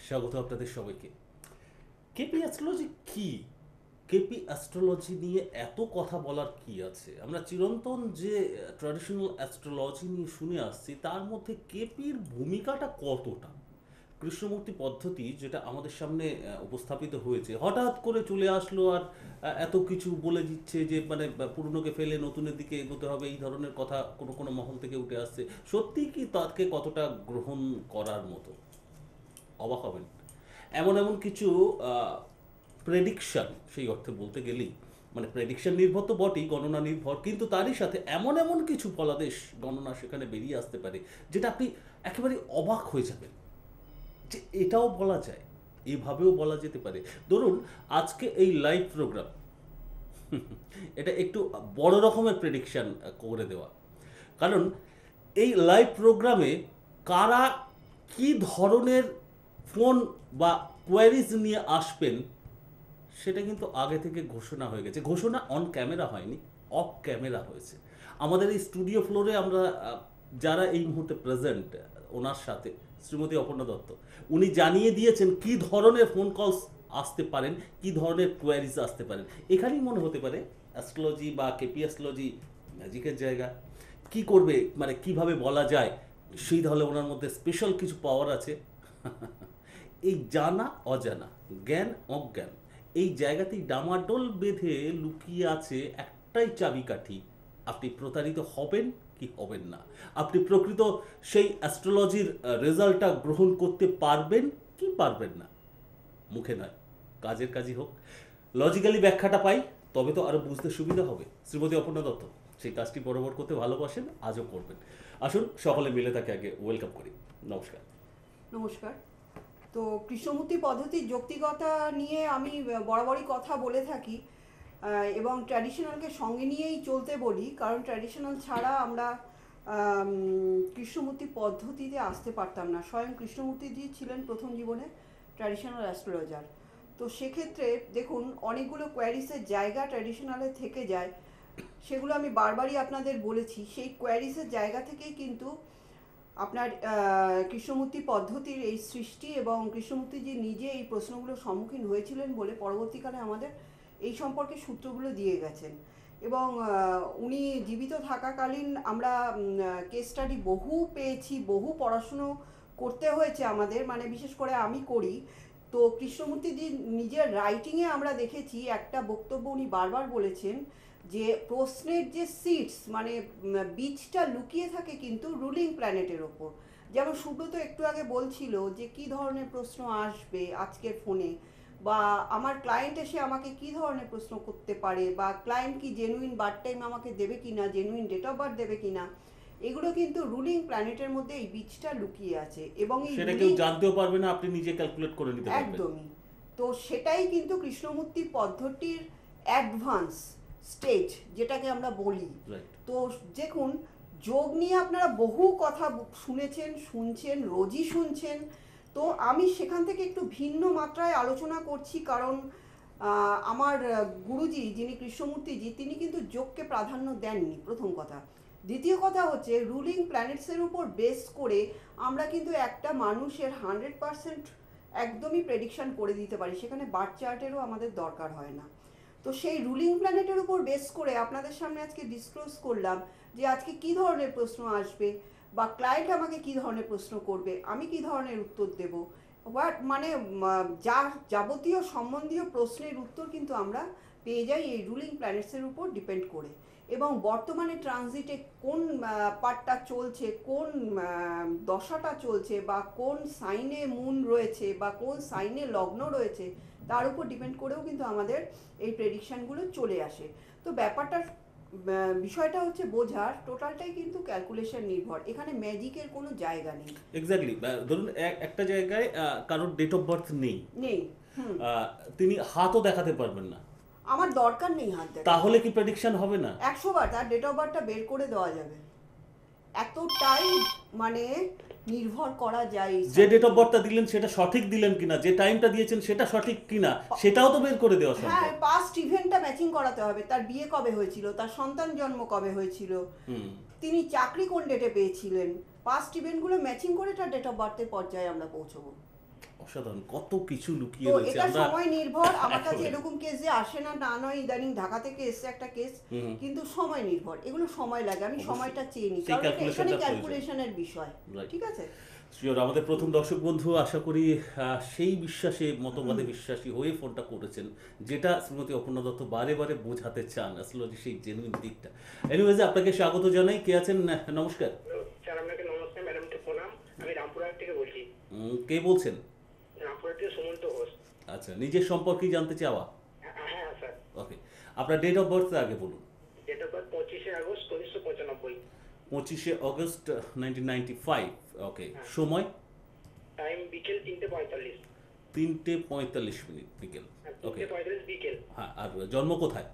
স্বাগত আপনাদের সবাইকে। কেপি অ্যাস্ট্রোলজি কি? কেপি অ্যাস্ট্রোলজি নিয়ে এত কথা বলার কি আছে? আমরা চিরন্তন যে ট্র্যাডিশনাল অ্যাস্ট্রোলজি নিয়ে শুনে আসছি তার মধ্যে কেপির ভূমিকাটা কতটা? কৃষ্ণমূর্তি পদ্ধতি যেটা আমাদের সামনে উপস্থাপিত হয়েছে হঠাৎ করে চলে আসলো আর এত কিছু বলে দিচ্ছে যে মানে পুরনোকে ফেলে নতুনের দিকে এগোতে হবে, এই ধরনের কথা কোনো কোনো মহল থেকে উঠে আসছে। সত্যি কি তাকে কতটা গ্রহণ করার মতো? অবাক হবেন। এমন এমন কিছু প্রেডিকশন, সেই অর্থে বলতে গেলেই মানে প্রেডিকশন নির্ভর তো বটেই, গণনা নির্ভর, কিন্তু তারই সাথে এমন এমন কিছু ফলাদেশ গণনা সেখানে বেরিয়ে আসতে পারে যেটা আপনি একেবারে অবাক হয়ে যাবেন যে এটাও বলা যায়, এইভাবেও বলা যেতে পারে। ধরুন আজকে এই লাইভ প্রোগ্রাম, এটা একটু বড় রকমের প্রেডিকশন করে দেওয়া। কারণ এই লাইভ প্রোগ্রামে কারা কি ধরনের ফোন বা কোয়ারিজ নিয়ে আসবেন সেটা কিন্তু আগে থেকে ঘোষণা হয়ে গেছে। ঘোষণা অন ক্যামেরা হয়নি, অফ ক্যামেরা হয়েছে। আমাদের এই স্টুডিও ফ্লোরে আমরা যারা এই মুহূর্তে প্রেজেন্ট ওনার সাথে, শ্রীমতী অপর্ণা দত্ত, উনি জানিয়ে দিয়েছেন কি ধরনের ফোন কলস আসতে পারেন, কি ধরনের কোয়ারিজ আসতে পারেন। এখানেই মনে হতে পারে অ্যাস্ট্রোলজি বা কেপি অ্যাস্ট্রোলজি ম্যাজিকের জায়গা। কি করবে মানে কিভাবে বলা যায়, সেই ধরনের ওনার মধ্যে স্পেশাল কিছু পাওয়ার আছে। এই জানা অজানা, জ্ঞান অজ্ঞান, এই জায়গাতেই ডামাডোল বেঁধে লুকিয়ে আছে একটাই চাবিকাঠি। আপনি প্রতারিত হবেন কি হবেন না, আপনি প্রকৃত সেই অ্যাস্ট্রোলজির রেজাল্টটা গ্রহণ করতে পারবেন কি পারবেন না। মুখে নয়, কাজের কাজই হোক। লজিক্যালি ব্যাখ্যাটা পাই তবে তো আরো বুঝতে সুবিধা হবে। শ্রীমতী অপর্ণা দত্ত সেই কাজটি বরাবর করতে ভালোবাসেন, আজও করবেন। আসুন সকলে মিলে তাকে আগে ওয়েলকাম করি। নমস্কার। নমস্কার। তো কৃষ্ণমূর্তি পদ্ধতির যৌক্তিকতা নিয়ে আমি বরাবরই কথা বলে থাকি, এবং ট্র্যাডিশনালকে সঙ্গে নিয়েই চলতে বলি, কারণ ট্র্যাডিশনাল ছাড়া আমরা কৃষ্ণমূর্তি পদ্ধতিতে আসতে পারতাম না। স্বয়ং কৃষ্ণমূর্তিজি ছিলেন প্রথম জীবনে ট্র্যাডিশনাল অ্যাস্ট্রোলজার। তো সেক্ষেত্রে দেখুন অনেকগুলো কোয়ারিসের জায়গা ট্র্যাডিশনালে থেকে যায়, সেগুলো আমি বারবারই আপনাদের বলেছি। সেই কোয়ারিসের জায়গা থেকেই কিন্তু আপনার কৃষ্ণমূর্তি পদ্ধতির এই সৃষ্টি, এবং কৃষ্ণমূর্তিজি নিজে এই প্রশ্নগুলোর সম্মুখীন হয়েছিলেন বলে পরবর্তীকালে আমাদের এই সম্পর্কে সূত্রগুলো দিয়ে গেছেন। এবং উনি জীবিত থাকাকালীন আমরা কেস স্টাডি বহু পেয়েছি, বহু পড়াশুনো করতে হয়েছে আমাদের, মানে বিশেষ করে আমি করি। তো কৃষ্ণমূর্তিজি নিজের রাইটিংয়ে আমরা দেখেছি একটা বক্তব্য উনি বারবার বলেছেন যে প্রশ্নের যে সিডস মানে বীজটা লুকিয়ে থাকে কিন্তু রুলিং প্ল্যানেটের ওপর। যেমন সুব্রত একটু আগে বলছিল যে কি ধরনের প্রশ্ন আসবে আজকের ফোনে, বা আমার ক্লায়েন্ট এসে আমাকে কি ধরনের প্রশ্ন করতে পারে, বা ক্লায়েন্ট কি জেনুইন বার্থ টাইম আমাকে দেবে কিনা, জেনুইন ডেট অফ বার্থ দেবে কিনা, এগুলো কিন্তু রুলিং প্ল্যানেটের মধ্যে এই বীজটা লুকিয়ে আছে। এবং এই সেটা কেউ জানতেও পারবে না, আপনি নিজে ক্যালকুলেট করে নিতে পারবেন। একদমই। তো সেটাই কিন্তু কৃষ্ণমূর্তি পদ্ধতির অ্যাডভান্স স্টেজ যেটাকে আমরা বলি। তো দেখুন যোগ নিয়ে আপনারা বহু কথা শুনেছেন, শুনছেন, রোজই শুনছেন। তো আমি সেখান থেকে একটু ভিন্ন মাত্রায় আলোচনা করছি, কারণ আমার গুরুজি যিনি কৃষ্ণমূর্তিজি তিনি কিন্তু যোগকে প্রাধান্য দেননি, প্রথম কথা। দ্বিতীয় কথা হচ্ছে রুলিং প্ল্যানেটসের উপর বেস করে আমরা কিন্তু একটা মানুষের 100% একদমই প্রেডিকশন করে দিতে পারি, সেখানে বার্থ চার্টেরও আমাদের দরকার হয় না। তো সেই রুলিং প্ল্যানেটের উপর বেস করে আপনাদের সামনে আজকে ডিসক্লোজ করলাম যে আজকে কি ধরনের প্রশ্ন আসবে, বা ক্লায়েন্ট আমাকে কি ধরনের প্রশ্ন করবে, আমি কি ধরনের উত্তর দেব। বাট মানে যার যাবতীয় সম্বন্ধীয় প্রশ্নের উত্তর কিন্তু আমরা পেয়ে যাই এই রুলিং প্ল্যানেটসের উপর ডিপেন্ড করে। এবং বর্তমানে ট্রানজিটে কোন পার্টটা চলছে, কোন দশাটা চলছে, বা কোন সাইনে মুন রয়েছে, বা কোন সাইনে লগ্ন রয়েছে, তার উপর ডিপেন্ড করেও কিন্তু আমাদের এই প্রেডিকশানগুলো চলে আসে। তো ব্যাপারটার বিষয়টা হচ্ছে বোঝার, টোটালটাই কিন্তু ক্যালকুলেশন নির্ভর, এখানে ম্যাজিকের কোনো জায়গা নেই। এক্স্যাক্টলি। ধরুন একটা জায়গায় কারোর ডেট অফ বার্থ নেই, নেই, তিনি হাতও দেখাতে পারবেন না, আমার দরকার নেই হাত দেখা, তাহলে কি প্রেডিকশন হবে না? 100বার তার ডেট অফ বার্থটা বের করে দেওয়া যাবে, এতটাই মানে নির্ভর করা যায়। যে ডেট অফ বার্থটা দিলেন সেটা সঠিক দিলেন কিনা, যে টাইমটা দিয়েছেন সেটা সঠিক কিনা, সেটাও তো বের করে দেওয়া সম্ভব। হ্যাঁ, পাস্ট ইভেন্টটা ম্যাচিং করাতে হবে, তার বিয়ে কবে হয়েছিল, তার সন্তান জন্ম কবে হয়েছিল, তিনি চাকরি কোন ডেটে পেয়েছিলেন, পাস্ট ইভেন্টগুলো ম্যাচিং করে তার ডেট অফ বার্থের পর্যায়ে আমরা পৌঁছবো। অসাধারণ, কত কিছু লুকিয়ে তো রয়েছে। এটা আমরা সময় নির্ভর, আমার কাছে একেবারে। এরকম কেস যে আসে না তা নয়, ইদানিং ঢাকা থেকে এসছে একটা কেস, হুম, কিন্তু সময় নির্ভর, এগুলো সময় লাগে, আমি অবশ্যই সময়টা চেয়ে নিই, সেই কারণ এটা এখানে ক্যালকুলেশনটা প্রয়োজন। ক্যালকুলেশনের বিষয়। রাইট। ঠিক আছে। শিওর, আমাদের প্রথম দর্শক বন্ধু আশা করি সেই বিশ্বাসে মতবাদে বিশ্বাসী হয়ে ফোনটা করেছেন, যেটা শ্রীমতী অপর্ণা দত্ত বারে বারে বোঝাতে চান অ্যাস্ট্রোলজি সেই জেনুইন দিকটা। এনিওয়েজ, আপনাকে স্বাগত জানাই। কে আছেন? নমস্কার। স্যার আপনাকে নমস্কার, ম্যাডামকে প্রণাম। আমি রামপুরহাট থেকে বলছি। কে বলছেন? রামপুরহাট থেকে সুমন্ত ঘোষ। আচ্ছা, নিজের সম্পর্কেই জানতে চাওয়া? হ্যাঁ স্যার। ওকে, আপনার ডেট অফ বার্থ আগে বলুন। ডেট অফ বার্থ 25শে আগস্ট 1995। 25শে অগস্ট 1995। ওকে, হ্যাঁ। সময়? টাইম বিকেল 3:45। 3:45 বিকেল। ওকে, 3:45 বিকেল। হ্যাঁ, আর জন্ম কোথায়?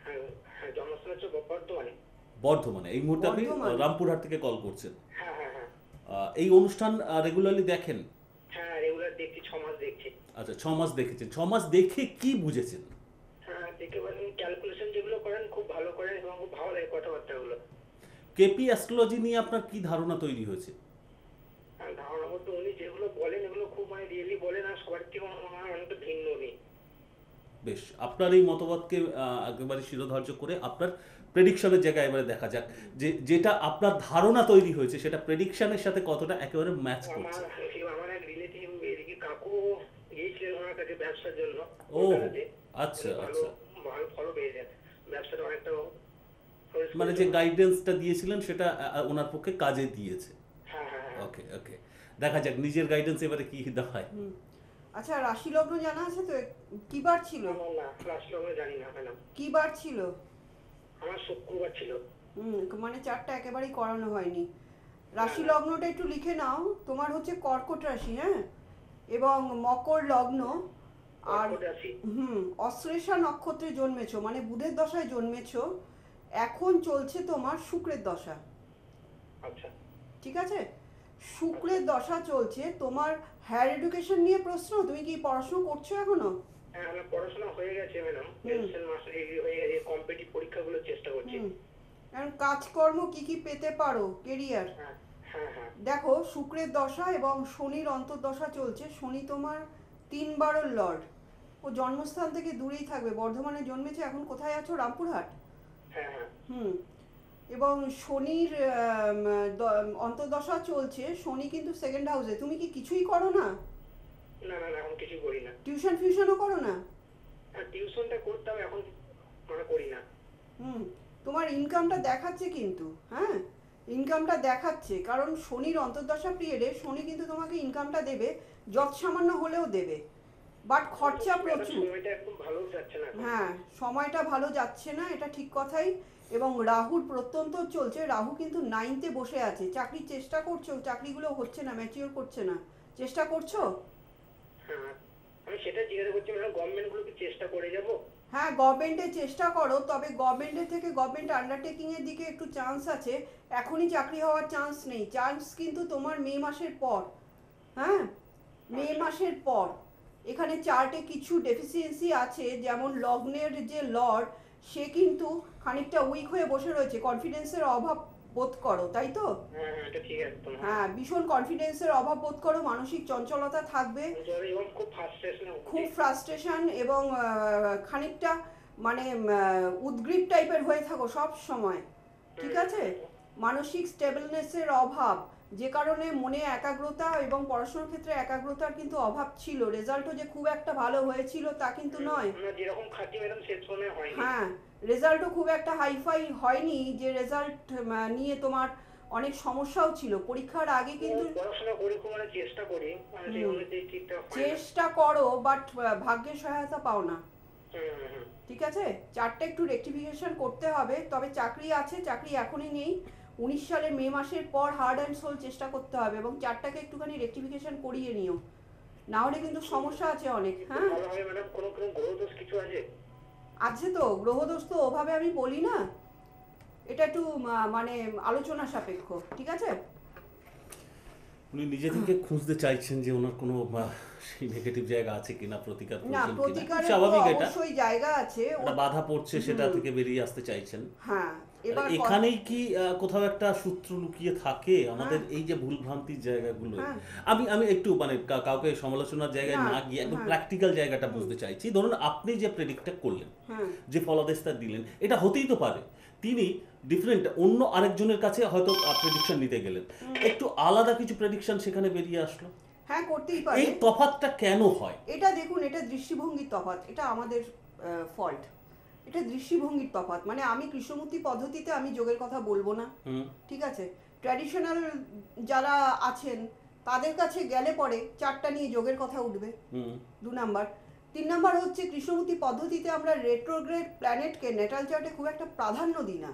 হ্যাঁ হ্যাঁ, জন্মস্থান হচ্ছে বর্ধমানে। বর্ধমানে। এই মুহূর্তে আপনি বর্ধমান। রামপুরহাট থেকে কল করছেন। হ্যাঁ হ্যাঁ হ্যাঁ। এই অনুষ্ঠান রেগুলারলি দেখেন? হ্যাঁ রেগুলার দেখছি, 6 মাস দেখছি। আচ্ছা, 6 মাস দেখেছেন। 6 মাস দেখে কি বুঝেছেন? হ্যাঁ দেখে বলেন, ক্যালকুলেশন যেগুলো করেন খুব ভালো করেন এবং খুব ভালো লাগে কথাবার্তাগুলো। কেপি অ্যাস্ট্রোলজি নিয়ে আপনার কি ধারণা তৈরি হয়েছে? আর ধারণা মতো উনি যেগুলো বলেন এগুলো খুব মানে রিয়েলি বলেন, আর সবার থেকে আমার অনেকটা ভিন্ন উনি। বেশ, আপনার এই মতবাদকে একেবারে শিরোধার্য করে আপনার প্রেডিকশনের জায়গায় এবারে দেখা যাক যে যেটা আপনার ধারণা তৈরি হয়েছে সেটা প্রেডিকশনের সাথে কতটা একেবারে ম্যাচ করছে। আমার এক রিলেটিভ এদিকে কাকু গিয়েছিলেন ওনার কাছে ব্যবসার জন্য। ও, কলকাতাতে। আচ্ছা ভালো আচ্ছা। ভালো ফলো পেয়েছেন, ব্যবসাটা অনেকটা flourish মানে করেছে। যে গাইডেন্সটা দিয়েছিলেন সেটা ওনার পক্ষে কাজে দিয়েছে। হ্যাঁ হ্যাঁ হ্যাঁ। ওকে ওকে, দেখা যাক নিজের গাইডেন্স এবারে কি হয়। হুম। আচ্ছা, রাশি লগ্ন জানা আছে তো? কি বার ছিল? না না ক্লাস লগ্ন জানি না ম্যাডাম। কি বার ছিল? আমার শুক্রবার ছিল। মানে চারটা একেবারেই করানো হয়নি। রাশি লগ্নটা একটু লিখে নাও। তোমার হচ্ছে কর্কট রাশি, হ্যাঁ, এবং মকর লগ্ন। আর কর্কট রাশি। অশ্লেষা নক্ষত্রে জন্মেছো, মানে বুধের দশায় জন্মেছো। এখন চলছে তোমার শুক্রের দশা। আচ্ছা। ঠিক আছে, শুক্রের দশা চলছে। তোমার হায়ার এডুকেশন নিয়ে প্রশ্ন, তুমি কি পড়াশোনা করছো এখনো? হ্যাঁ আমার পড়াশোনা হয়ে গেছে ম্যাডাম, গ্রাজুয়েশন মাস্টার ডিগ্রি হয়ে গেছে, কম্পিটিটিভ পরীক্ষাগুলো চেষ্টা করছি। কারণ কাজকর্ম কি কি পেতে পারো, কেরিয়ার। হ্যাঁ হ্যাঁ হ্যাঁ। দেখো, শুক্রের দশা এবং শনির অন্তর্দশা চলছে। শনি তোমার 3/12 লর্ড। ও জন্মস্থান থেকে দূরেই থাকবে, বর্ধমানে জন্মেছে। এখন কোথায় আছো? রামপুরহাট। হ্যাঁ হ্যাঁ। এবং শনির অন্তর্দশা চলছে। শনি কিন্তু সেকেন্ড হাউসে। তুমি কি কিছুই করো না? না না না, এখন কিছু করি না। টিউশন ফিউশনও করো না? হ্যাঁ টিউশনটা করতাম, এখন মানে করি না। তোমার ইনকামটা দেখাচ্ছে কিন্তু, হ্যাঁ, ইনকামটা দেখাচ্ছে। কারণ শনির অন্তর্দশা পিরিয়ডে শনি কিন্তু তোমাকে ইনকামটা দেবে, যত সামান্য হলেও দেবে, বাট খরচা প্রচুর। সময়টা একদম ভালো যাচ্ছে না এখন। হ্যাঁ, সময়টা ভালো যাচ্ছে না, এটা ঠিক কথাই। এবং রাহুর প্রত্যন্ত চলছে। রাহু কিন্তু 9তে বসে আছে। চাকরির চেষ্টা করছো, চাকরিগুলো হচ্ছে না, ম্যাচিওর করছে না। চেষ্টা করছো? হ্যাঁ আমি সেটা জিজ্ঞাসা করছি ম্যাডাম, গভর্নমেন্টগুলোকে চেষ্টা করে যাব। হ্যাঁ, গভর্নমেন্টে চেষ্টা করো, তবে গভর্নমেন্টের থেকে গভর্নমেন্ট আন্ডারটেকিংয়ের দিকে একটু চান্স আছে। এখনই চাকরি হওয়ার চান্স নেই। চান্স কিন্তু তোমার মে মাসের পর। হ্যাঁ, মে মাসের পর। এখানে চার্টে কিছু ডেফিসিয়েন্সি আছে, যেমন লগ্নের যে লর্ড সে কিন্তু খানিকটা উইক হয়ে বসে রয়েছে। কনফিডেন্সের অভাব বোধ করো, তাই তো? হ্যাঁ হ্যাঁ এটা ঠিক একদম। হ্যাঁ, ভীষণ কনফিডেন্সের অভাব বোধ করো, মানসিক চঞ্চলতা থাকবে, এবং খুব ফ্রাস্ট্রেশন খুব ফ্রাস্ট্রেশন, এবং খানিকটা মানে উদ্গ্রীব টাইপের হয়ে থাকো সব সময়। ঠিক আছে, মানসিক স্টেবলনেসের অভাব, যে কারণে মনে একাগ্রতা এবং পড়াশোনার ক্ষেত্রে একাগ্রতার কিন্তু অভাব ছিল। রেজাল্টও যে খুব একটা ভালো হয়েছিল তা কিন্তু নয়। আমরা যেরকম খাটি ম্যাডাম সে সময় হয়নি। হ্যাঁ, রেজাল্টও খুব একটা হাইফাই হয়নি, যে রেজাল্ট নিয়ে তোমার অনেক সমস্যাও ছিল পরীক্ষার আগে। কিন্তু পড়াশোনা করি, খুব মানে চেষ্টা করি, মানে সেই অনুযায়ী ঠিকঠাক হয় না। চেষ্টা করো, বাট ভাগ্যের সহায়তা পাও না। হুম। ঠিক আছে, চারটে একটু রেকটিফিকেশন করতে হবে। তবে চাকরি আছে, চাকরি এখনই নেই। 19 সালের মে মাসের পর হার্ড অ্যান্ড সোল চেষ্টা করতে হবে, এবং চারটাকে একটুখানি রেকটিফিকেশন করিয়ে নিও, না হলে কিন্তু সমস্যা আছে অনেক। হ্যাঁ, ভালো হবে ম্যাডাম, কোনো গ্রহ দোষ কিছু আছে? আছে তো, গ্রহদোষ তো ওভাবে আমি বলি না, এটা একটু মানে আলোচনা সাপেক্ষ। ঠিক আছে, উনি নিজে থেকে খুঁজতে চাইছেন যে ওনার কোনো সেই নেগেটিভ জায়গা আছে কিনা, প্রতিকার না, প্রয়োজন কিনা। প্রতিকারের তো স্বাভাবিক, এটা অবশ্যই জায়গা আছে। একটা বাধা পড়ছে, সেটা থেকে বেরিয়ে আসতে চাইছেন। হ্যাঁ, এবার এখানেই কি কোথাও একটা সূত্র লুকিয়ে থাকে আমাদের এই যে ভুলভ্রান্তির জায়গাগুলো? হ্যাঁ। আমি একটু মানে কাউকে সমালোচনার জায়গায় না, না গিয়ে একদম হ্যাঁ। প্র্যাকটিক্যাল জায়গাটা বুঝতে চাইছি। ধরুন আপনি যে প্রেডিক্টটা করলেন, হ্যাঁ যে ফলাদেশটা দিলেন, এটা হতেই তো পারে তিনি ডিফারেন্ট অন্য আরেকজনের কাছে হয়তো প্রেডিকশন নিতে গেলেন, একটু আলাদা কিছু প্রেডিকশন সেখানে বেরিয়ে আসলো। হ্যাঁ করতেই পারে। এই তফাৎটা কেন হয়? এটা দেখুন, এটা দৃষ্টিভঙ্গির তফাৎ, এটা আমাদের ফল্ট। এটা দৃষ্টিভঙ্গির তফাৎ। মানে আমি কৃষ্ণমূর্তি পদ্ধতিতে আমি যোগের কথা বলবো না, ঠিক আছে? ট্র্যাডিশনাল যারা আছেন তাদের কাছে গেলে পরে চারটা নিয়ে যোগের কথা উঠবে, 2 নাম্বার। 3 নাম্বার হচ্ছে কৃষ্ণমূর্তি পদ্ধতিতে আমরা রেট্রোগ্রেড প্ল্যানেটকে নেটাল চার্টে খুব একটা প্রাধান্য দিই না।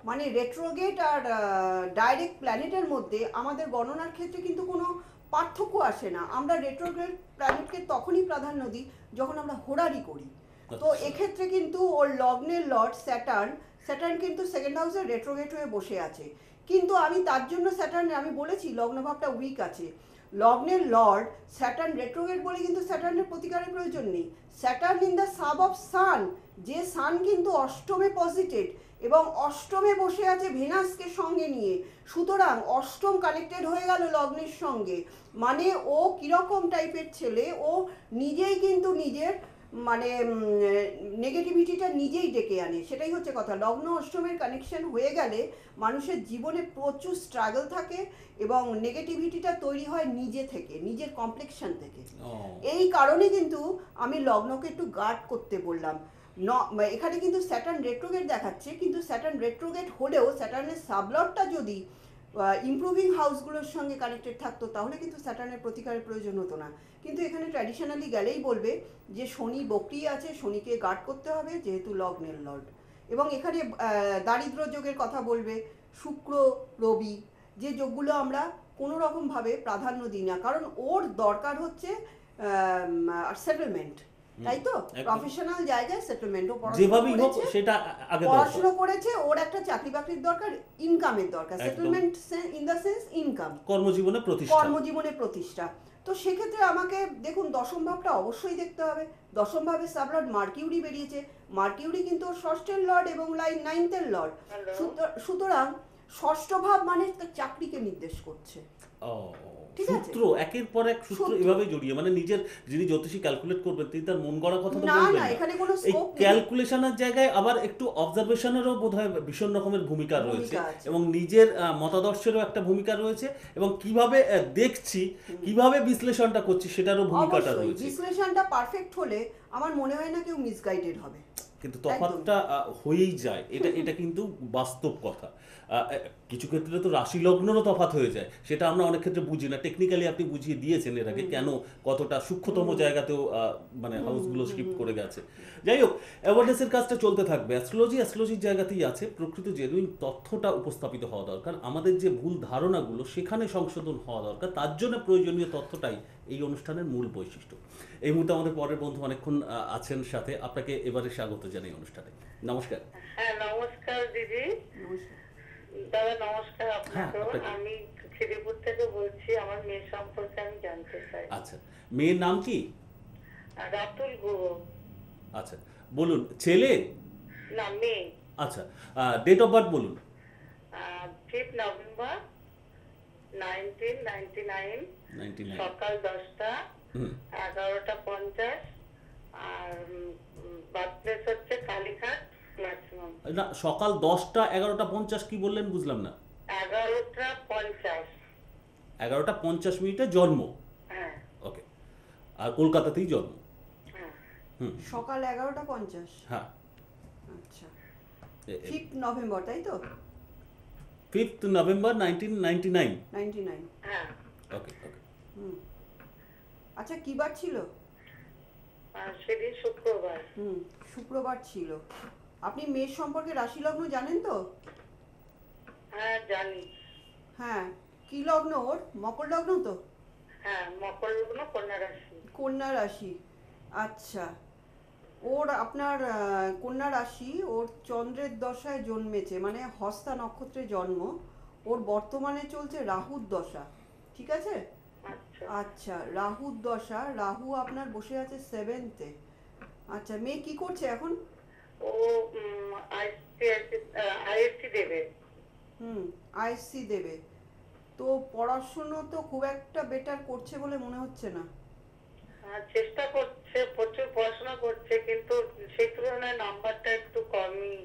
মানে রেট্রোগ্রেড আর ডাইরেক্ট প্ল্যানেটের মধ্যে আমাদের গণনার ক্ষেত্রে কিন্তু কোনো পার্থক্য আসে না। আমরা রেট্রোগ্রেড প্ল্যানেটকে তখনই প্রাধান্য দিই যখন আমরা হোরারি করি। তো এক্ষেত্রে কিন্তু ওর লগ্নের লর্ড স্যাটার্ন কিন্তু সেকেন্ড হাউসে রেট্রোগ্রেড হয়ে বসে আছে। কিন্তু আমি তার জন্য স্যাটার্ন, আমি বলেছি লগ্নভাবটা উইক আছে। লগ্নের লর্ড স্যাটার্ন রেট্রোগ্রেড বলে কিন্তু স্যাটার্নের প্রতিকারের প্রয়োজন নেই। Saturn in the sub of sun, যে সান কিন্তু অষ্টমে পজিটেড এবং অষ্টমে বসে আছে ভেনাসকে সঙ্গে নিয়ে, সুতরাং অষ্টম কানেক্টেড হয়ে গেল লগ্নের সঙ্গে। মানে ও কিরকম টাইপের ছেলে, ও নিজেই কিন্তু নিজের মানে নেগেটিভিটিটা নিজেই ডেকে আনে, সেটাই হচ্ছে কথা। লগ্ন অষ্টমের কানেকশন হয়ে গেলে মানুষের জীবনে প্রচুর স্ট্রাগল থাকে এবং নেগেটিভিটিটা তৈরি হয় নিজে থেকে, নিজের কমপ্লেক্সন থেকে। এই কারণে কিন্তু আমি লগ্নকে একটু গার্ড করতে বললাম। এখানে কিন্তু স্যাটার্ন রেট্রোগেট দেখাচ্ছে, কিন্তু স্যাটার্ন রেট্রোগেট হলেও স্যাটার্নের সাবলটটা যদি ইমপ্রুভিং হাউসগুলোর সঙ্গে কানেক্টেড থাকতো তাহলে কিন্তু স্যাটার্নের প্রতিকারের প্রয়োজন হতো না। কিন্তু এখানে ট্র্যাডিশনালি গেলেই বলবে যে শনি বকরি আছে, শনিকে গার্ড করতে হবে যেহেতু লগ্নের লর্ড। এবং এখানে দারিদ্র যোগের কথা বলবে, শুক্র রবি, যে যোগগুলো আমরা কোনো রকমভাবে প্রাধান্য দিই না, কারণ ওর দরকার হচ্ছে সেটেলমেন্ট, তাই তো? প্রফেশনাল জায়গায় সেটেলমেন্ট। ও পড়াশোনা করেছে, ওর একটা চাকরি বাকরির দরকার, ইনকামের দরকার, settlement in the sense income, কর্মজীবনে প্রতিষ্ঠা। তো সেক্ষেত্রে আমাকে দেখুন দশম ভাবটা অবশ্যই দেখতে হবে। দশম ভাবে সাবলর্ড মার্কিউরি বেরিয়েছে, মার্কিউরি কিন্তু ওর ষষ্ঠের লর্ড এবং লাইন 9th-এর লর্ড। সুতরাং ষষ্ঠ ভাব মানে তার চাকরিকে নির্দেশ করছে। সূত্র একের পর এক সূত্র এভাবে জড়িয়ে, মানে নিজের যিনি জ্যোতিষী ক্যালকুলেট করবেন তিনি তার মন গড়া কথা তো বলবেন না, এখানে কোনো এই ক্যালকুলেশনের জায়গায় আবার একটু অবজারভেশনেরও বোধহয় ভীষণ রকমের ভূমিকা রয়েছে এবং নিজের মতাদর্শেরও একটা ভূমিকা রয়েছে এবং কিভাবে দেখছি, কিভাবে বিশ্লেষণটা করছি সেটারও ভূমিকাটা রয়েছে। বিশ্লেষণটা পারফেক্ট হলে আমার মনে হয় না কেউ মিসগাইডেড হবে, কিন্তু তফাৎটা হয়েই যায়, এটা কিন্তু বাস্তব কথা। কিছু ক্ষেত্রে তো রাশি লগ্নেরও তফাৎ হয়ে যায়, সেটা আমরা অনেক ক্ষেত্রে বুঝি না। টেকনিক্যালি আপনি বুঝিয়ে দিয়েছেন এর আগে কেন কতটা সূক্ষ্মতম জায়গাতেও মানে হাউসগুলো শিফট করে গেছে। যাই হোক, অ্যাওয়ারনেসের কাজটা চলতে থাকবে। অ্যাস্ট্রোলজির জায়গাতেই আছে, প্রকৃত জেনুইন তথ্যটা উপস্থাপিত হওয়া দরকার, আমাদের যে ভুল ধারণাগুলো সেখানে সংশোধন হওয়া দরকার, তার জন্য প্রয়োজনীয় তথ্যটাই এই অনুষ্ঠানের মূল বৈশিষ্ট্য। এই মুহূর্তে আমাদের পরের বন্ধু অনেকক্ষণ আছেন সাথে, আপনাকে এবারে স্বাগত জানাই অনুষ্ঠানে। নমস্কার। হ্যাঁ নমস্কার দিদি। দাদা নমস্কার আপনাকে। আমি খিদিপুর থেকে বলছি, আমার মেয়ে সম্পর্কে আমি জানতে চাই। আচ্ছা, মেয়ের নাম কি? রাতুল গুহ। আচ্ছা বলুন, ছেলে না মেয়ে? আচ্ছা, ডেট অফ বার্থ বলুন। 5 নভেম্বর 1999, সকাল 10টা 11:50, আর বার্থ প্লেস হচ্ছে কালীঘাট ম্যাক্সিমাম। না, সকাল 10টা 11:50 কি বললেন বুঝলাম না। 11:50। 11:50 জন্ম? হ্যাঁ। ওকে, আর কলকাতাতেই জন্ম? হ্যাঁ। সকাল 11:50? হ্যাঁ। আচ্ছা, 5 নভেম্বর তাই তো? 5 নভেম্বর 1999। হ্যাঁ। ওকে ওকে। আচ্ছা, কি বার ছিল? সেদিন শুক্রবার। শুক্রবার ছিল। আপনি মেয়ের সম্পর্কে রাশি লগ্ন জানেন তো? হ্যাঁ জানি। হ্যাঁ, কি লগ্ন ওর? মকর লগ্ন তো? হ্যাঁ মকর লগ্ন, কন্যা রাশি। কন্যা রাশি, আচ্ছা। ওর আপনার কন্যা রাশি, ওর চন্দ্রের দশায় জন্মেছে, মানে হস্তা নক্ষত্রে জন্ম। ওর বর্তমানে চলছে রাহুর দশা, ঠিক আছে? আচ্ছা, রাহুর দশা, রাহু আপনার বসে আছে 7th-এ। আচ্ছা, মেয়ে কি করছে এখন? ও আইএসসি দেবে। আইএসসি দেবে। তো পড়াশুনো তো খুব একটা বেটার করছে বলে মনে হচ্ছে না। চেষ্টা করছে, প্রচুর পড়াশোনা করছে, কিন্তু সেই তুলনায় নাম্বারটা একটু কমই।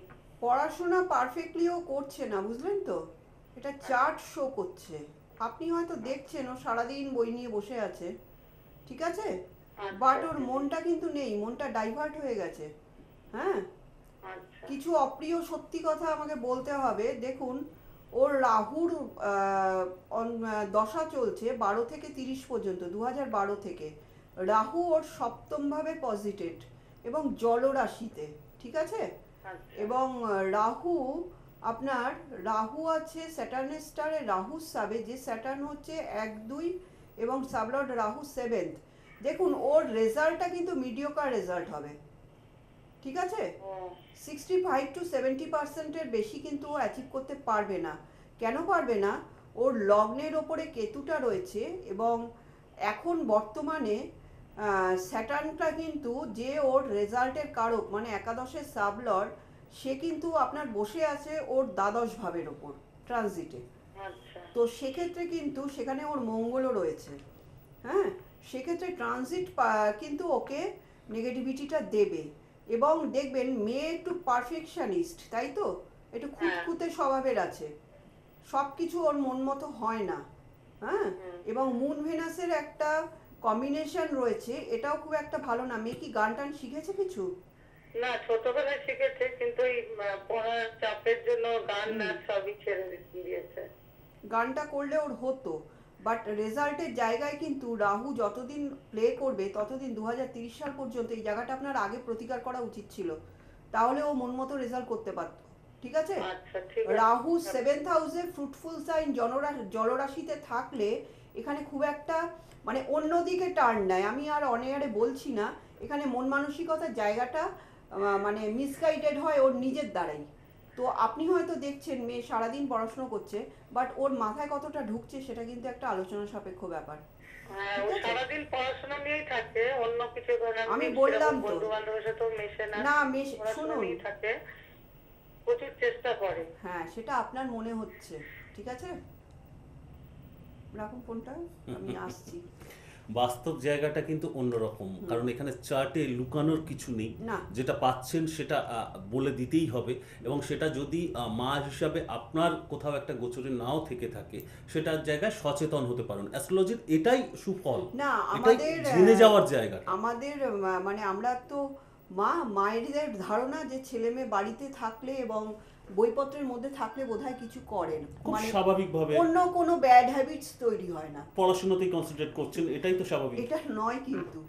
পড়াশোনা পারফেক্টলিও করছে না, বুঝলেন তো, এটা চার্ট শো করছে। আপনি হয়তো দেখছেন ও সারাদিন বই নিয়ে বসে আছে, ঠিক আছে, বাট ওর মনটা কিন্তু নেই, মনটা ডাইভার্ট হয়ে গেছে। হ্যাঁ, আচ্ছা কিছু অপ্রিয় সত্যি কথা আমাকে বলতে হবে। দেখুন, ওর রাহুর দশা চলছে 12 থেকে 30 পর্যন্ত, 2012 থেকে। রাহু ওর সপ্তমভাবে পজিটেড এবং জলরাশিতে, ঠিক আছে। আচ্ছা এবং রাহু আপনার, রাহু আছে স্যাটার্নের স্টারে, রাহু সাবে, যে স্যাটার্ন হচ্ছে 1, 2 এবং সাবলর্ড রাহু 7th। দেখুন, ওর রেজাল্টটা কিন্তু মিডিওকার রেজাল্ট হবে, ঠিক আছে। ও 65 to 70%-এর বেশি কিন্তু ও অ্যাচিভ করতে পারবে না। কেন পারবে না? ওর লগ্নের ওপরে কেতুটা রয়েছে এবং এখন বর্তমানে স্যাটার্নটা কিন্তু, যে ওর রেজাল্টের কারক, মানে একাদশের সাবলর্ড, সে কিন্তু আপনার বসে আছে ওর দ্বাদশ ভাবের ওপর ট্রানজিটে। আচ্ছা তো সেক্ষেত্রে কিন্তু সেখানে ওর মঙ্গলও রয়েছে। হ্যাঁ, সেক্ষেত্রে ট্রানজিট কিন্তু ওকে নেগেটিভিটিটা দেবে। এবং দেখবেন মেয়ে একটু পারফেকশনিস্ট, তাই তো, একটু খুঁতখুঁতে স্বভাবের আছে, সব কিছু ওর মন মতো হয় না। হ্যাঁ, এবং মুন ভেনাসের একটা কম্বিনেশন রয়েছে, এটাও খুব একটা ভালো না। মেয়ে কি গান টান শিখেছে কিছু? না, ছোটবেলায় শিখেছে, কিন্তু এই পড়ার চাপের জন্য গান নাচ সবই ছেড়ে দিয়েছে। গানটা করলে ওর হতো, বাট রেজাল্টের জায়গায় কিন্তু রাহু যতদিন প্লে করবে ততদিন 2030 সাল পর্যন্ত এই জায়গাটা আপনার আগে প্রতিকার করা উচিত ছিল, তাহলে ও মন মতো রেজাল্ট করতে পারত, ঠিক আছে। আচ্ছা ঠিক আছে। রাহু 7th হাউসে ফ্রুটফুল সাইন জলরাশিতে থাকলে এখানে খুব একটা মানে অন্যদিকে টার্ন নেয়। আমি আর অনেয়ারে বলছি না, এখানে মন মানসিকতার জায়গাটা মানে মিসগাইডেড হয় ওর নিজের দ্বারাই। তো আপনি হয়তো দেখছেন মেয়ে সারাদিন পড়াশোনা করছে, বাট ওর মাথায় কতটা ঢুকছে সেটা কিন্তু একটা আলোচনা সাপেক্ষ ব্যাপার। হ্যাঁ, ও ঠিক আছে? সারাদিন পড়াশোনা নিয়েই থাকে, অন্য কিছু করে না। আমি বললাম তো। বন্ধু বান্ধবের সাথেও মেশে না, না, পড়াশোনা শুনুন, নিয়েই থাকে, প্রচুর চেষ্টা করে। হ্যাঁ, সেটা আপনার মনে হচ্ছে, ঠিক আছে। রাখুন ফোনটা, আমি আসছি। বাস্তব জায়গাটা কিন্তু অন্যরকম, কারণ এখানে চার্টে লুকানোর কিছু নেই। না। যেটা পাচ্ছেন সেটা বলে দিতেই হবে, এবং সেটা যদি মা হিসাবে আপনার কোথাও একটা গোচরে নাও থেকে থাকে, সেটার জায়গায় সচেতন হতে পারেন। অ্যাস্ট্রোলজির এটাই সুফল, না, এটাই আমাদের জেনে যাওয়ার জায়গা। আমাদের মানে আমরা তো মায়েদের ধারণা যে ছেলে মেয়ে বাড়িতে থাকলে এবং বইপত্রের মধ্যে থাকলে বোধহয় কিছু করেন, খুব মানে স্বাভাবিকভাবে অন্য কোনো ব্যাড হ্যাবিটস তৈরি হয় না। পড়াশোনাতেই কনসেন্ট্রেট করছেন, এটাই তো স্বাভাবিক। এটা নয়, কিন্তু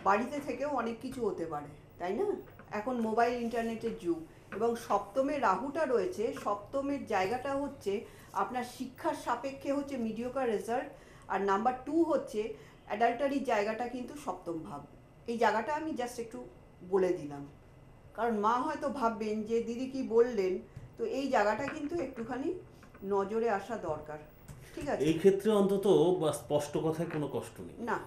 বাড়িতে থেকেও অনেক কিছু হতে পারে, তাই না। এখন মোবাইল ইন্টারনেটের যুগ, এবং সপ্তমে রাহুটা রয়েছে। সপ্তমের জায়গাটা হচ্ছে আপনার শিক্ষার সাপেক্ষে হচ্ছে মিডিওকার রেজাল্ট, আর নাম্বার 2 হচ্ছে অ্যাডাল্টারির জায়গাটা কিন্তু সপ্তম ভাব। এই জায়গাটা আমি জাস্ট একটু বলে দিলাম, কারণ মা হয়তো ভাববেন যে দিদি কি বললেন, তো এই জায়গাটা কিন্তু একটুখানি নজরে আসা দরকার, ঠিক আছে। এই ক্ষেত্রে অন্তত স্পষ্ট কথায় কোনো কষ্ট নেই, না,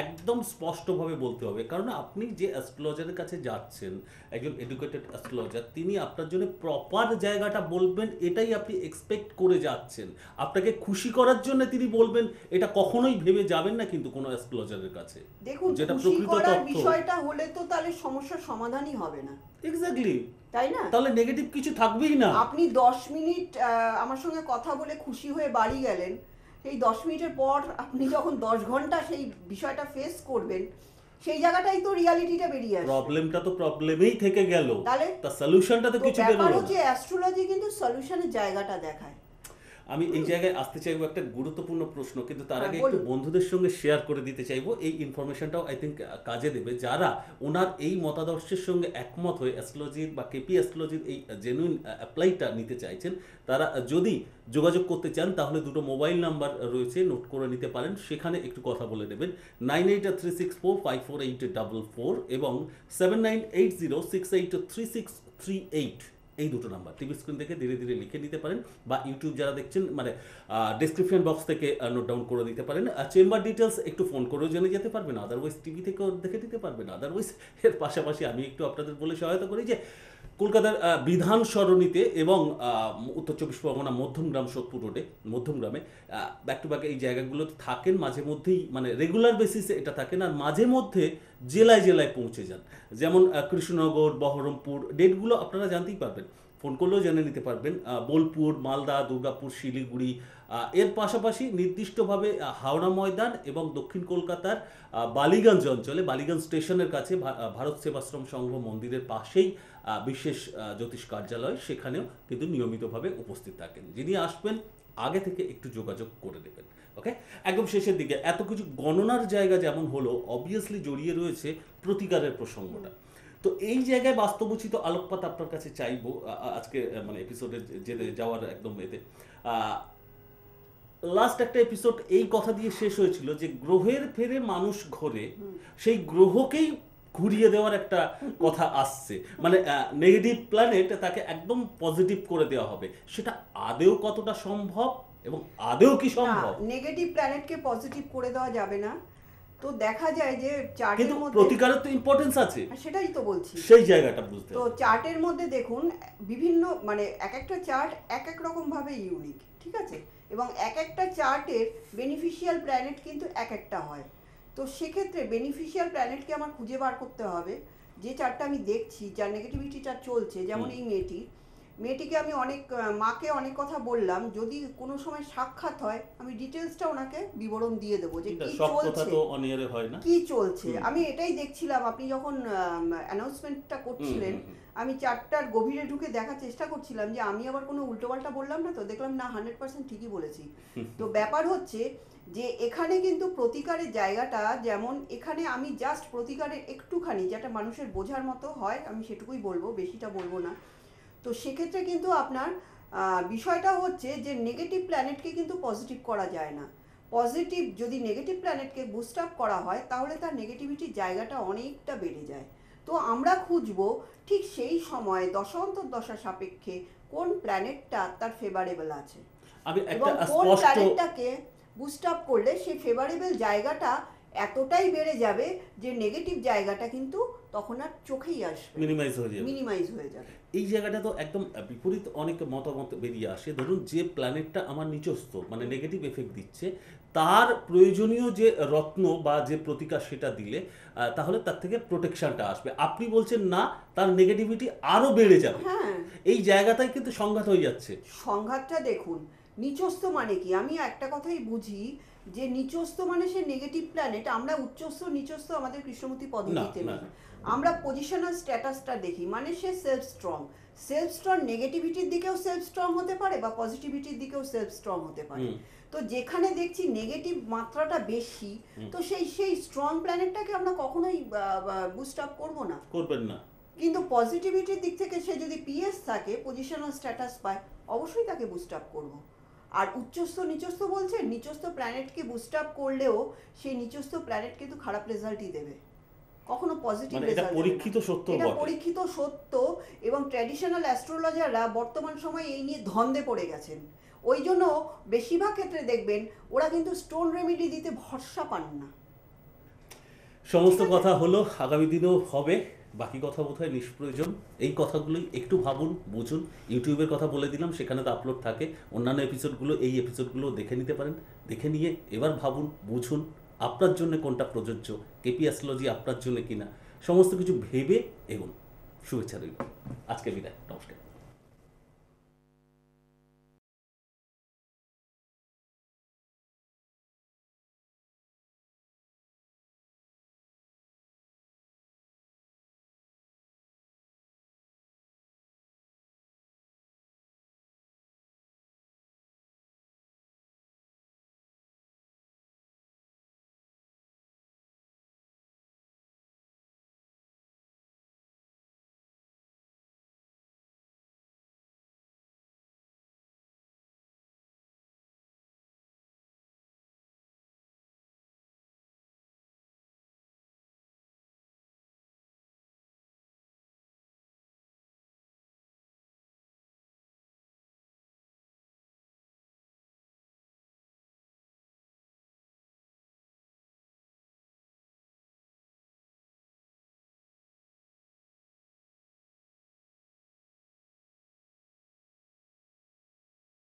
একদম স্পষ্টভাবে বলতে হবে। কারণ আপনি যে অ্যাস্ট্রোলজারের কাছে যাচ্ছেন, একজন এডুকেটেড অ্যাস্ট্রোলজার, তিনি আপনার জন্য প্রপার জায়গাটা বলবেন, এটাই আপনি এক্সপেক্ট করে যাচ্ছেন। আপনাকে খুশি করার জন্য তিনি বলবেন, এটা কখনোই ভেবে যাবেন না কিন্তু কোনো অ্যাস্ট্রোলজারের কাছে। দেখুন, যেটা খুশি প্রকৃত করার তথ্য। বিষয়টা হলে তো তাহলে সমস্যার সমাধানই হবে না, এক্স্যাক্টলি, তাই না। তাহলে নেগেটিভ কিছু থাকবেই না। আপনি 10 মিনিট আমার সঙ্গে কথা বলে খুশি হয়ে বাড়ি গেলেন, সেই 10 মিনিটের পর আপনি যখন 10 ঘন্টা সেই বিষয়টা ফেস করবেন, সেই জায়গাটাই তো রিয়ালিটিটা বেরিয়ে আসবে। প্রবলেমটা তো প্রবলেমেই থেকে গেল, তাহলে তার সলিউশনটা তো কিছু ব্যাপার বেরোলো হচ্ছে না। অ্যাস্ট্রোলজি কিন্তু সলিউশনের জায়গাটা দেখায়। আমি এই জায়গায় আসতে চাইবো একটা গুরুত্বপূর্ণ প্রশ্ন, কিন্তু তার আগে হ্যাঁ, একটু বলুন। বন্ধুদের সঙ্গে শেয়ার করে দিতে চাইবো। এই ইনফরমেশনটাও আই থিঙ্ক কাজে দেবে, যারা ওনার এই মতাদর্শের সঙ্গে একমত হয়ে অ্যাস্ট্রোলজির বা কেপি অ্যাস্ট্রোলজির এই জেনুইন অ্যাপ্লাইটা নিতে চাইছেন। তারা যদি যোগাযোগ করতে চান, তাহলে দুটো মোবাইল নাম্বার রয়েছে, নোট করে নিতে পারেন, সেখানে একটু কথা বলে নেবেন। 9836454844 এবং 7980683638। এই দুটো নাম্বার টিভি স্ক্রিন থেকে ধীরে ধীরে লিখে নিতে পারেন, বা ইউটিউব যারা দেখছেন মানে ডেসক্রিপশন বক্স থেকে নোট ডাউন করে দিতে পারেন। চেম্বার ডিটেলস একটু ফোন করেও জেনে যেতে পারবেন, আদারওয়াইজ টিভি থেকেও দেখে দিতে পারবেন। আদারওয়াইজ এর পাশাপাশি আমি একটু আপনাদের বলে সহায়তা করি যে কলকাতার বিধান সরণিতে এবং উত্তর চব্বিশ পরগনা মধ্যমগ্রাম সোদপুর রোডে মধ্যমগ্রামে ব্যাক টু ব্যাক এই জায়গাগুলোতে থাকেন, মাঝে মধ্যেই মানে রেগুলার বেসিসে এটা থাকেন, আর মাঝে মধ্যে জেলায় জেলায় পৌঁছে যান। যেমন কৃষ্ণনগর, বহরমপুর, ডেটগুলো আপনারা জানতেই পারবেন, ফোন করলেও জেনে নিতে পারবেন। বোলপুর, মালদা, দুর্গাপুর, শিলিগুড়ি, এর পাশাপাশি নির্দিষ্টভাবে হাওড়া ময়দান এবং দক্ষিণ কলকাতার বালিগঞ্জ অঞ্চলে, বালিগঞ্জ স্টেশনের কাছে ভারত সেবাশ্রম সংঘ মন্দিরের পাশেই বিশেষ জ্যোতিষ কার্যালয়, সেখানেও কিন্তু নিয়মিতভাবে উপস্থিত থাকেন। যিনি আসবেন আগে থেকে একটু যোগাযোগ করে দেবেন। ওকে, একদম শেষের দিকে এত কিছু গণনার জায়গা যেমন হলো, অবভিয়াসলি জড়িয়ে রয়েছে প্রতিকারের প্রসঙ্গটা। তো এই জায়গায় বাস্তবোচিত আলোকপাত আপনার কাছে চাইবো আজকে মানে এপিসোডে যেতে যাওয়ার একদম এতে। লাস্ট একটা এপিসোড এই কথা দিয়ে শেষ হয়েছিল যে গ্রহের ফেরে মানুষ ঘোরে, সেই গ্রহকেই ঘুরিয়ে দেওয়ার একটা কথা আসছে, মানে নেগেটিভ প্ল্যানেট তাকে একদম পজিটিভ করে দেওয়া হবে। সেটা আদেও কতটা সম্ভব এবং আদেও কি সম্ভব? নেগেটিভ প্ল্যানেটকে পজিটিভ করে দেওয়া যাবে না। তো দেখা যায় যে চার্টের মধ্যে প্রতিকারের তো ইম্পর্টেন্স আছে, সেটাই তো বলছি, সেই জায়গাটা বুঝতে। তো চার্টের মধ্যে দেখুন বিভিন্ন মানে এক একটা চার্ট এক এক রকম ভাবে ইউনিক, ঠিক আছে, এবং এক একটা চার্টের বেনিফিশিয়াল প্ল্যানেট কিন্তু এক একটা হয়। তো সেক্ষেত্রে বেনিফিশিয়াল প্ল্যানেটকে আমার খুঁজে বার করতে হবে। যে চার্টটা আমি দেখছি, যার নেগেটিভিটি চার্ট চলছে, যেমন এই মেয়েটিকে আমি মাকে অনেক কথা বললাম, যদি কোনো সময় সাক্ষাৎ হয় আমি ডিটেলসটা ওনাকে বিবরণ দিয়ে দেবো যে কি চলছে, কি চলছে। আমি এটাই দেখছিলাম, আপনি যখন অ্যানাউন্সমেন্টটা করছিলেন আমি চার্টটার গভীরে ঢুকে দেখার চেষ্টা করছিলাম যে আমি আবার কোনো উল্টোপাল্টা বললাম না তো, দেখলাম না 100% ঠিকই বলেছি। তো ব্যাপার হচ্ছে যে এখানে কিন্তু প্রতিকারের জায়গাটা, যেমন এখানে আমি জাস্ট প্রতিকারের একটুখানি যেটা মানুষের বোঝার মতো হয় আমি সেটুকুই বলবো, বেশিটা বলবো না। তো সেক্ষেত্রে কিন্তু আপনার বিষয়টা হচ্ছে যে নেগেটিভ প্ল্যানেটকে কিন্তু পজিটিভ করা যায় না। পজিটিভ যদি নেগেটিভ প্ল্যানেটকে বুস্ট আপ করা হয় তাহলে তার নেগেটিভিটির জায়গাটা অনেকটা বেড়ে যায়। তো আমরা খুঁজবো ঠিক সেই সময় দশান্তর দশা সাপেক্ষে কোন প্ল্যানেটটা তার ফেভারেবল আছে এবং কোন প্ল্যানেটটাকে বুস্ট আপ করলে সেই ফেভারেবল জায়গাটা এতটাই বেড়ে যাবে যে নেগেটিভ জায়গাটা কিন্তু তখন আর চোখেই আসবে, মিনিমাইজ হয়ে যাবে। এই জায়গাটা তো একদম বিপরীত অনেক মতামত বেরিয়ে আসে। ধরুন যে প্ল্যানেটটা আমার নিজস্ব মানে নেগেটিভ এফেক্ট দিচ্ছে, তার প্রয়োজনীয় যে রত্ন বা যে প্রতিকার সেটা দিলে তাহলে তার থেকে প্রোটেকশনটা আসবে। আপনি বলছেন না, তার নেগেটিভিটি আরো বেড়ে যাবে। হ্যাঁ, এই জায়গাটাই কিন্তু সংঘাত হয়ে যাচ্ছে। সংঘাতটা দেখুন, নিচস্থ মানে কি, আমি একটা কথাই বুঝি যে নিচস্থ মানে সে নেগেটিভ প্ল্যানেট। আমরা উচ্চস্থ নিচস্থ আমাদের কৃষ্ণমূর্তি পদ্ধতিতে নেই, আমরা পজিশনাল স্ট্যাটাসটা দেখি, মানে সে সেলফ স্ট্রং নেগেটিভিটির দিকেও সেলফ স্ট্রং হতে পারে বা পজিটিভিটির দিকেও সেলফ স্ট্রং হতে পারে। তো যেখানে দেখছি নেগেটিভ মাত্রাটা বেশি, তো সেই স্ট্রং প্ল্যানেটটাকে আমরা কখনোই বুস্ট আপ করবো না, করবেন না। কিন্তু পজিটিভিটির দিক থেকে সে যদি পিএস থাকে, পজিশনাল স্ট্যাটাস পায়, অবশ্যই তাকে বুস্ট আপ করবো। আর উচ্চস্থ নিচস্থ বলছে, নিচস্থ প্ল্যানেটকে বুস্ট আপ করলেও সেই নিচস্থ প্ল্যানেট কিন্তু খারাপ রেজাল্টই দেবে, কখনো পজিটিভ রেজাল্ট। এটা পরীক্ষিত সত্য, এটা পরীক্ষিত সত্য। এবং ট্র্যাডিশনাল অ্যাস্ট্রোলজাররা বর্তমান সময়ে এই নিয়ে ধন্দে পড়ে গেছেন। ওই জন্য বেশিরভাগ ক্ষেত্রে দেখবেন ওরা কিন্তু স্টোন রেমেডি দিতে ভরসা পান না। সমস্ত কথা হলো, আগামী দিনেও হবে, বাকি কথা বোধহয় নিষ্প্রয়োজন। এই কথাগুলোই একটু ভাবুন, বুঝুন। ইউটিউবের কথা বলে দিলাম, সেখানে তো আপলোড থাকে অন্যান্য এপিসোডগুলো, এই এপিসোডগুলো দেখে নিতে পারেন। দেখে নিয়ে এবার ভাবুন, বুঝুন আপনার জন্য কোনটা প্রযোজ্য, কেপি অ্যাস্ট্রোলজি আপনার জন্য কিনা, সমস্ত কিছু ভেবে এগোন। শুভেচ্ছা রইল। আজকে বিদায়, নমস্কার।